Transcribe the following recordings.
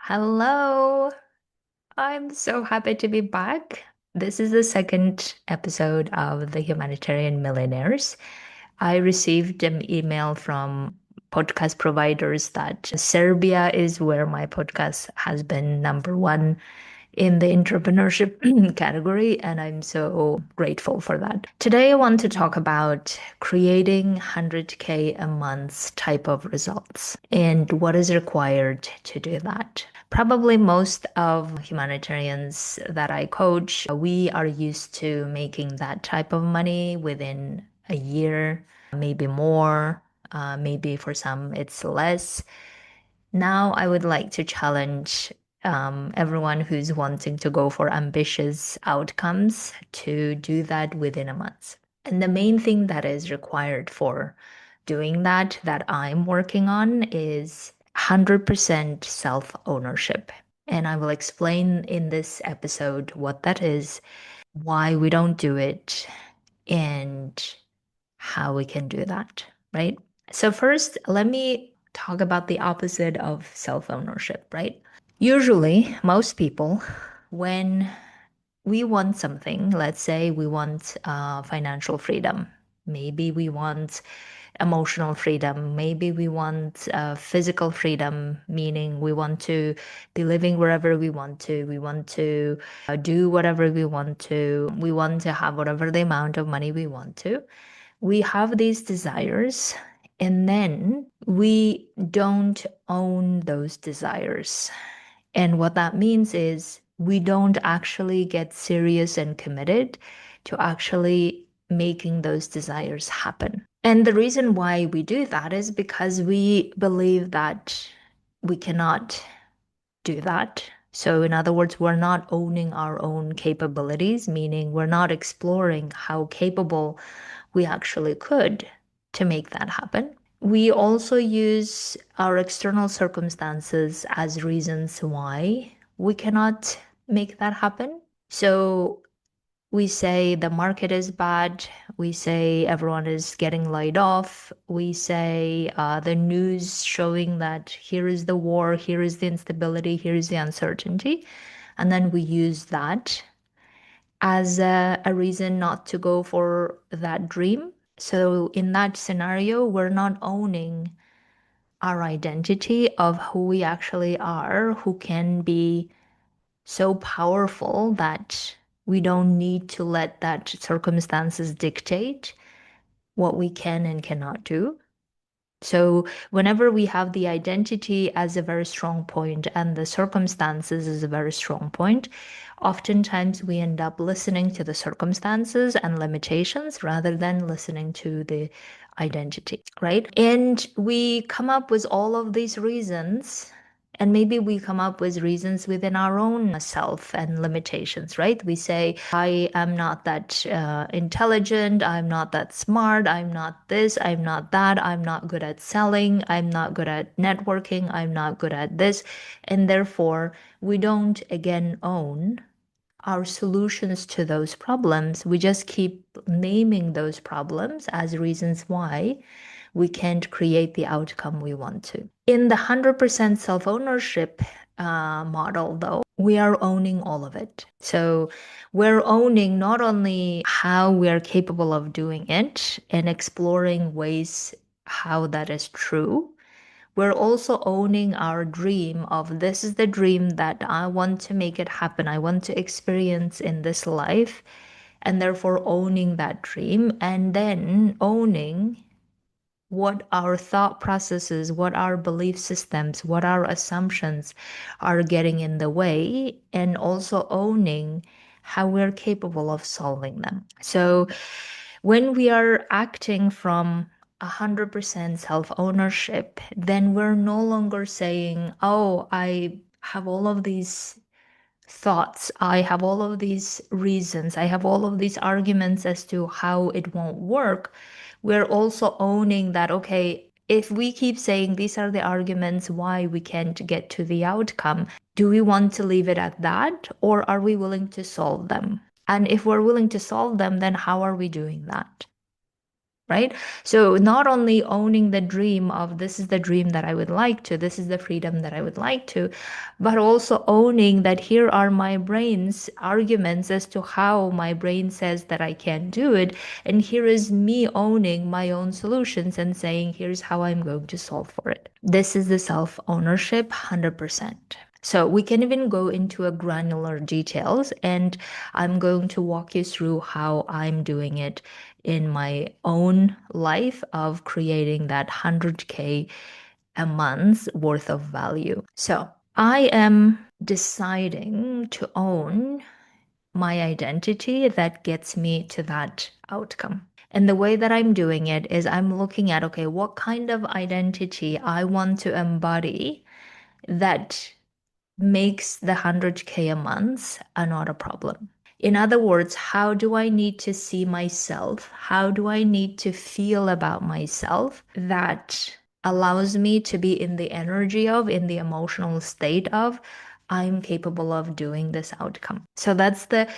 Hello. I'm so happy to be back. This is the second episode of The Humanitarian Millionaires. I received an email from podcast providers that Serbia is where my podcast has been number one in the entrepreneurship category, and I'm so grateful for that. Today, I want to talk about creating 100K a month type of results and what is required to do that. Probably most of humanitarians that I coach, we are used to making that type of money within a year, maybe more, maybe for some it's less. Now, I would like to challenge everyone who's wanting to go for ambitious outcomes to do that within a month. And the main thing that is required for doing that, that I'm working on, is 100% self ownership. And I will explain in this episode what that is, why we don't do it, and how we can do that, right? So, first, let me talk about the opposite of self ownership, right? Usually, most people, when we want something, let's say we want financial freedom, maybe we want emotional freedom, maybe we want physical freedom, meaning we want to be living wherever we want to do whatever we want to have whatever the amount of money we want to. We have these desires, and then we don't own those desires. And what that means is we don't actually get serious and committed to actually making those desires happen. And the reason why we do that is because we believe that we cannot do that. So, in other words, we're not owning our own capabilities, meaning we're not exploring how capable we actually could to make that happen. We also use our external circumstances as reasons why we cannot make that happen. So, we say the market is bad. We say everyone is getting laid off. We say the news showing that here is the war, here is the instability, here is the uncertainty. And then we use that as a reason not to go for that dream. So, in that scenario, we're not owning our identity of who we actually are, who can be so powerful that we don't need to let that circumstances dictate what we can and cannot do. So, whenever we have the identity as a very strong point and the circumstances as a very strong point, oftentimes we end up listening to the circumstances and limitations rather than listening to the identity, right? And we come up with all of these reasons, and maybe we come up with reasons within our own self and limitations, right? We say, I am not that intelligent. I'm not that smart. I'm not this. I'm not that. I'm not good at selling. I'm not good at networking. I'm not good at this. And therefore, we don't again own our solutions to those problems. We just keep naming those problems as reasons why we can't create the outcome we want to. In the 100% self ownership model, though, we are owning all of it. So we're owning not only how we are capable of doing it and exploring ways how that is true, we're also owning our dream of this is the dream that I want to make it happen. I want to experience in this life, and therefore owning that dream and then owning what our thought processes, what our belief systems, what our assumptions are getting in the way, and also owning how we're capable of solving them. So when we are acting from 100% self ownership, then we're no longer saying, oh, I have all of these thoughts. I have all of these reasons. I have all of these arguments as to how it won't work. We're also owning that, okay, if we keep saying these are the arguments why we can't get to the outcome, do we want to leave it at that or are we willing to solve them? And if we're willing to solve them, then how are we doing that? right? So not only owning the dream of this is the dream that I would like to, this is the freedom that I would like to, but also owning that here are my brain's arguments as to how my brain says that I can't do it. And here is me owning my own solutions and saying, here's how I'm going to solve for it. This is the self ownership 100%. So we can even go into a granular details, and I'm going to walk you through how I'm doing it in my own life of creating that 100K a month worth of value. So I am deciding to own my identity that gets me to that outcome. And the way that I'm doing it is I'm looking at, okay, what kind of identity I want to embody that makes the 100K a month not a problem. In other words, how do I need to see myself? How do I need to feel about myself that allows me to be in the energy of, in the emotional state of, I'm capable of doing this outcome? So that's the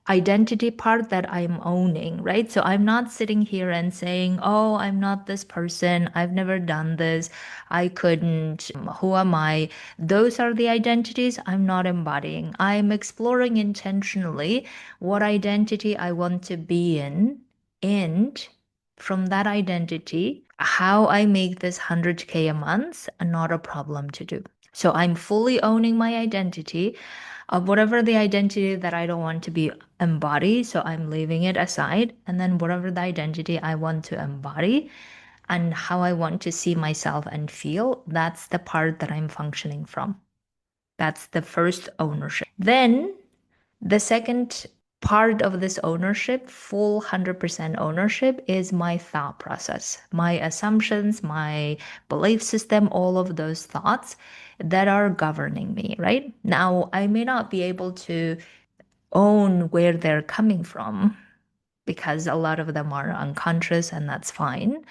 identity part that I'm owning, right? So I'm not sitting here and saying, oh, I'm not this person. I've never done this. I couldn't. Who am I? Those are the identities I'm not embodying. I'm exploring intentionally what identity I want to be in, and from that identity, how I make this 100K a month not a problem to do. So I'm fully owning my identity of whatever the identity that I don't want to be embodied. So I'm leaving it aside. And then whatever the identity I want to embody and how I want to see myself and feel, that's the part that I'm functioning from. That's the first ownership. Then the second part of this ownership, full 100% ownership, is my thought process, my assumptions, my belief system, all of those thoughts that are governing me, right? Now, I may not be able to own where they're coming from because a lot of them are unconscious, and that's fine.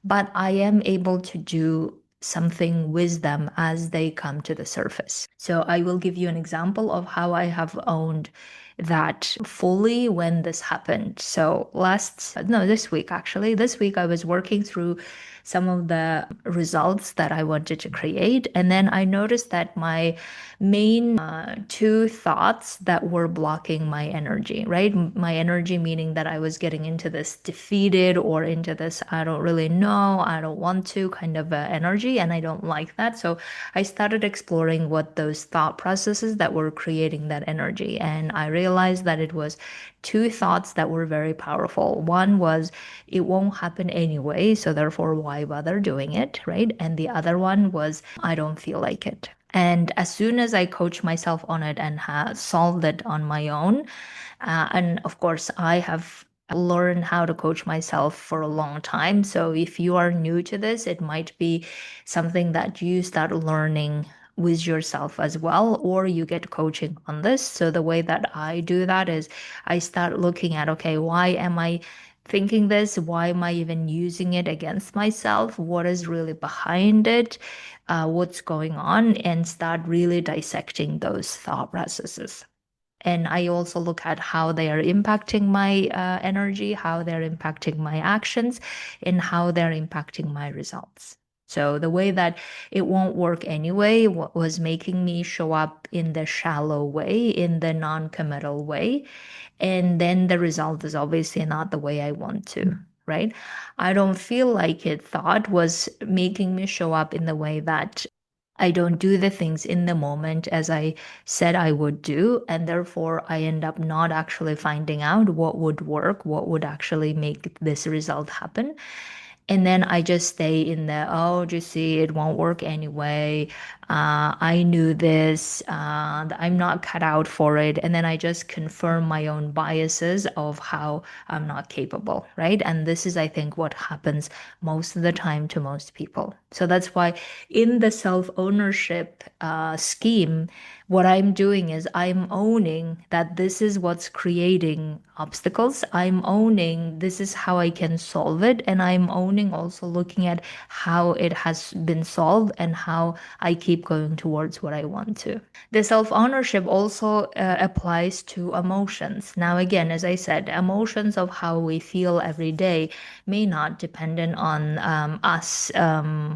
But I am able to do something with them as they come to the surface. So I will give you an example of how I have owned that fully when this happened. So this week actually, this week I was working through some of the results that I wanted to create. And then I noticed that my main two thoughts that were blocking my energy, right? My energy meaning that I was getting into this defeated or into this, I don't really know, I don't want to kind of energy. And I don't like that. So I started exploring what those thought processes that were creating that energy. And I realized that it was two thoughts that were very powerful. One was, it won't happen anyway, so therefore, why bother doing it, right? And the other one was, I don't feel like it. And as soon as I coach myself on it and solved it on my own, and of course, I have learned how to coach myself for a long time. So if you are new to this, it might be something that you start learning with yourself as well, or you get coaching on this. So the way that I do that is I start looking at, okay, why am I thinking this? Why am I even using it against myself? What is really behind it? What's going on? And start really dissecting those thought processes. And I also look at how they are impacting my energy, how they're impacting my actions, and how they're impacting my results. So the way that it won't work anyway was making me show up in the shallow way, in the non-committal way. And then the result is obviously not the way I want to, right? I don't feel like it thought was making me show up in the way that I don't do the things in the moment as I said I would do. And therefore, I end up not actually finding out what would work, what would actually make this result happen. And then I just stay in the, oh, just see, it won't work anyway. I knew this. I'm not cut out for it. And then I just confirm my own biases of how I'm not capable, right? And this is, I think, what happens most of the time to most people. So that's why in the self-ownership scheme, what I'm doing is I'm owning that this is what's creating obstacles. I'm owning this is how I can solve it. And I'm owning also looking at how it has been solved and how I keep keep going towards what I want to. The self-ownership also applies to emotions. Now, again, as I said, emotions of how we feel every day may not dependent on us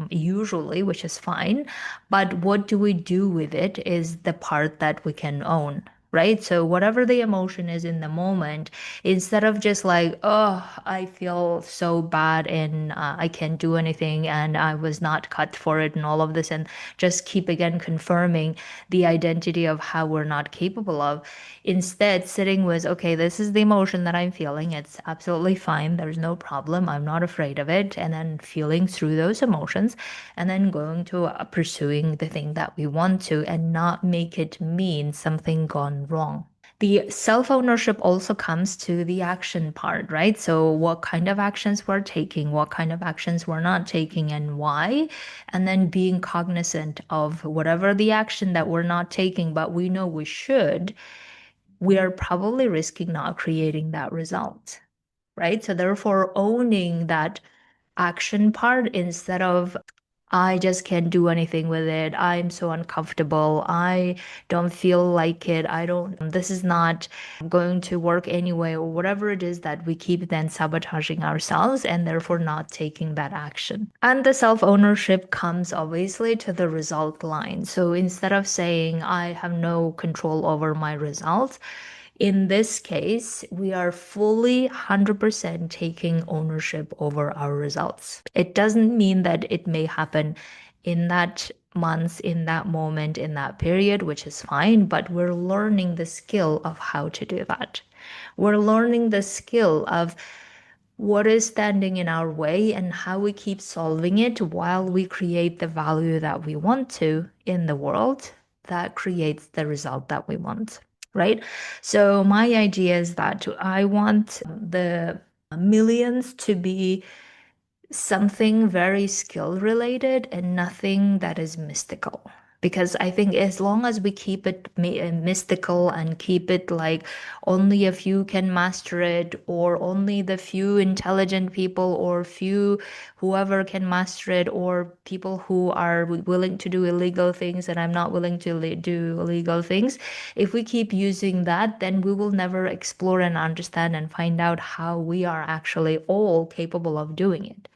usually, which is fine. But what do we do with it is the part that we can own. Right? So, whatever the emotion is in the moment, instead of just like, oh, I feel so bad and I can't do anything and I was not cut for it and all of this, and just keep again confirming the identity of how we're not capable of. Instead, sitting with, okay, this is the emotion that I'm feeling. It's absolutely fine. There's no problem. I'm not afraid of it. And then feeling through those emotions and then going to pursuing the thing that we want to and not make it mean something gone wrong. The self-ownership also comes to the action part, right? So what kind of actions we're taking, what kind of actions we're not taking, and why. And then being cognizant of whatever the action that we're not taking, but we know we should, we are probably risking not creating that result, right? So therefore, owning that action part instead of I just can't do anything with it. I'm so uncomfortable. I don't feel like it. This is not going to work anyway, or whatever it is that we keep then sabotaging ourselves and therefore not taking that action. And the self-ownership comes obviously to the result line. So instead of saying, I have no control over my results, in this case, we are fully 100% taking ownership over our results. It doesn't mean that it may happen in that month, in that moment, in that period, which is fine, but we're learning the skill of how to do that. We're learning the skill of what is standing in our way and how we keep solving it while we create the value that we want to in the world that creates the result that we want, right? So my idea is that I want the millions to be something very skill related and nothing that is mystical. Because I think as long as we keep it mystical and keep it like only a few can master it, or only the few intelligent people, or few whoever can master it, or people who are willing to do illegal things and I'm not willing to do illegal things, if we keep using that, then we will never explore and understand and find out how we are actually all capable of doing it.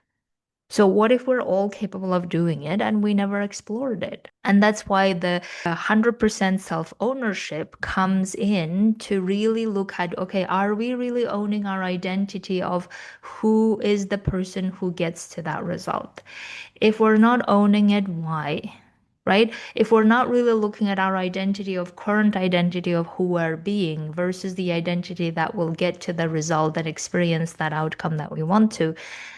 So what if we're all capable of doing it and we never explored it? And that's why the 100% self-ownership comes in to really look at, okay, are we really owning our identity of who is the person who gets to that result? If we're not owning it, why? Right? If we're not really looking at our identity of current identity of who we're being versus the identity that will get to the result and experience that outcome that we want to,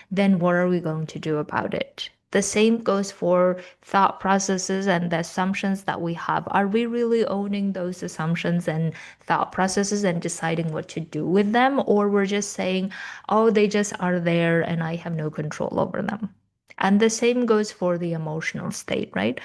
then what are we going to do about it? The same goes for thought processes and the assumptions that we have. Are we really owning those assumptions and thought processes and deciding what to do with them? Or we're just saying, oh, they just are there and I have no control over them. And the same goes for the emotional state, right?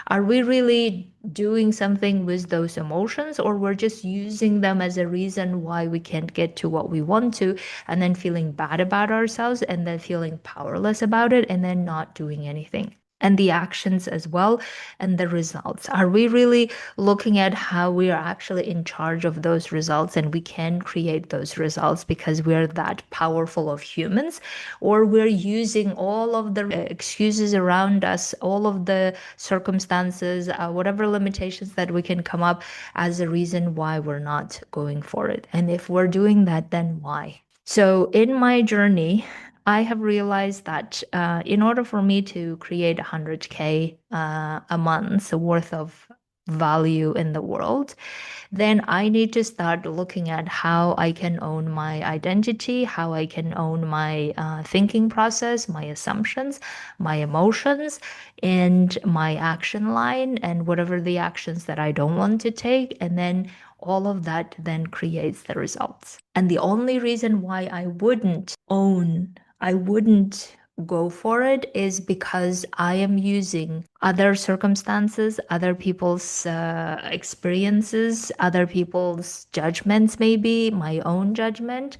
Are we really doing something with those emotions, or we're just using them as a reason why we can't get to what we want to, and then feeling bad about ourselves, and then feeling powerless about it, and then not doing anything? And the actions as well, and the results. Are we really looking at how we are actually in charge of those results and we can create those results because we're that powerful of humans? Or we're using all of the excuses around us, all of the circumstances, whatever limitations that we can come up as a reason why we're not going for it? And if we're doing that, then why? So in my journey, I have realized that in order for me to create 100K a month worth of value in the world, then I need to start looking at how I can own my identity, how I can own my thinking process, my assumptions, my emotions, and my action line, and whatever the actions that I don't want to take. And then all of that then creates the results. And the only reason why I wouldn't go for it is because I am using other circumstances, other people's experiences, other people's judgments, maybe my own judgment,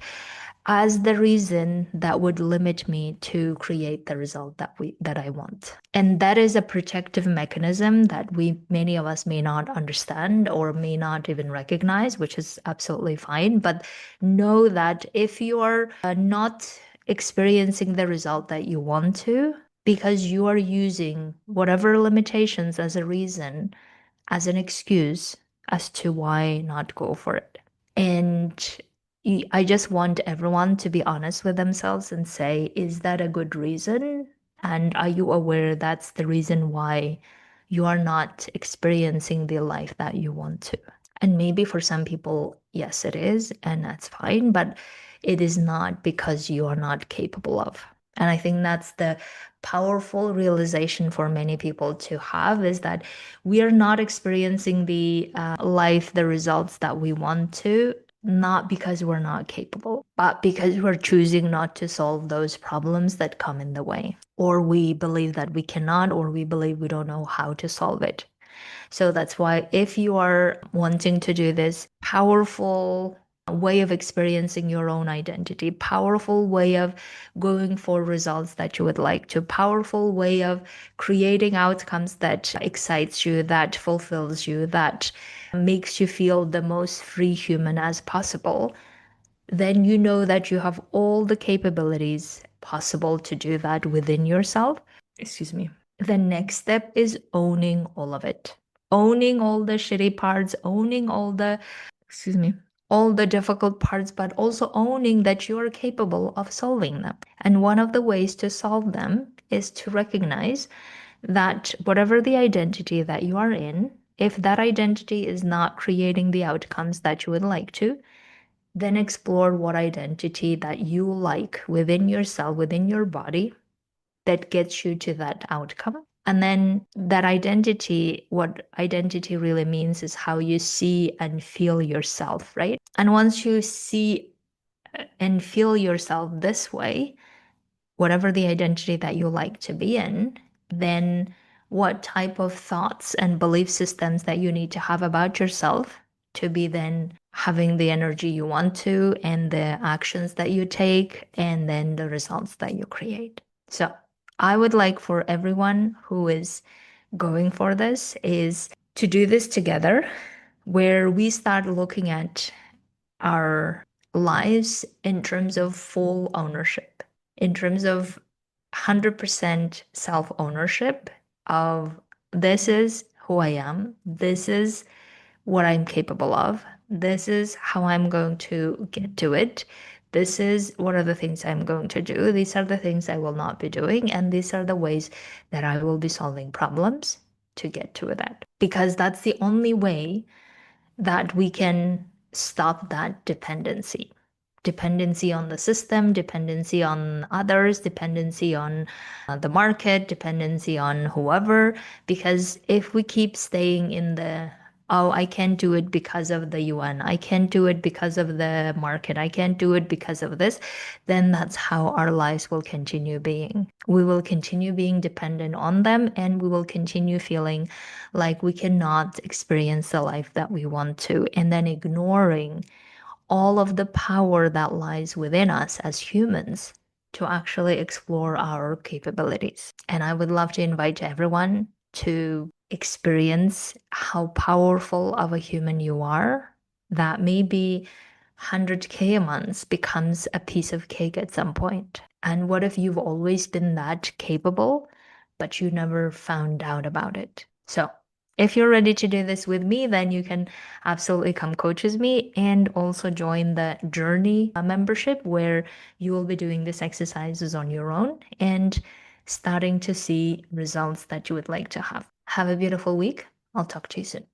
as the reason that would limit me to create the result that I want. And that is a protective mechanism that many of us may not understand or may not even recognize, which is absolutely fine. But know that if you are not experiencing the result that you want to, because you are using whatever limitations as a reason, as an excuse as to why not go for it. And I just want everyone to be honest with themselves and say, is that a good reason? And are you aware that's the reason why you are not experiencing the life that you want to? And maybe for some people, yes, it is, and that's fine, but it is not because you are not capable of. And I think that's the powerful realization for many people to have, is that we are not experiencing the life, the results that we want to, not because we're not capable, but because we're choosing not to solve those problems that come in the way, or we believe that we cannot, or we believe we don't know how to solve it. So that's why if you are wanting to do this powerful way of experiencing your own identity, powerful way of going for results that you would like to, powerful way of creating outcomes that excites you, that fulfills you, that makes you feel the most free human as possible, then you know that you have all the capabilities possible to do that within yourself. Excuse me. The next step is owning all of it. Owning all the shitty parts, owning all the, excuse me, all the difficult parts, but also owning that you are capable of solving them. And one of the ways to solve them is to recognize that whatever the identity that you are in, if that identity is not creating the outcomes that you would like to, then explore what identity that you like within yourself, within your body, that gets you to that outcome. And then that identity, what identity really means is how you see and feel yourself, right? And once you see and feel yourself this way, whatever the identity that you like to be in, then what type of thoughts and belief systems that you need to have about yourself to be then having the energy you want to, and the actions that you take, and then the results that you create. So I would like for everyone who is going for this is to do this together, where we start looking at our lives in terms of full ownership, in terms of 100% self ownership of, this is who I am, this is what I'm capable of, this is how I'm going to get to it. This is what are the things I'm going to do. These are the things I will not be doing. And these are the ways that I will be solving problems to get to that. Because that's the only way that we can stop that dependency. Dependency on the system, dependency on others, dependency on the market, dependency on whoever. Because if we keep staying in the, oh, I can't do it because of the UN, I can't do it because of the market, I can't do it because of this, then that's how our lives will continue being. We will continue being dependent on them, and we will continue feeling like we cannot experience the life that we want to, and then ignoring all of the power that lies within us as humans to actually explore our capabilities. And I would love to invite everyone to experience how powerful of a human you are, that maybe 100K a month becomes a piece of cake at some point. And what if you've always been that capable, but you never found out about it? So if you're ready to do this with me, then you can absolutely come coach with me, and also join the Journey membership, where you will be doing these exercises on your own and starting to see results that you would like to have. Have a beautiful week. I'll talk to you soon.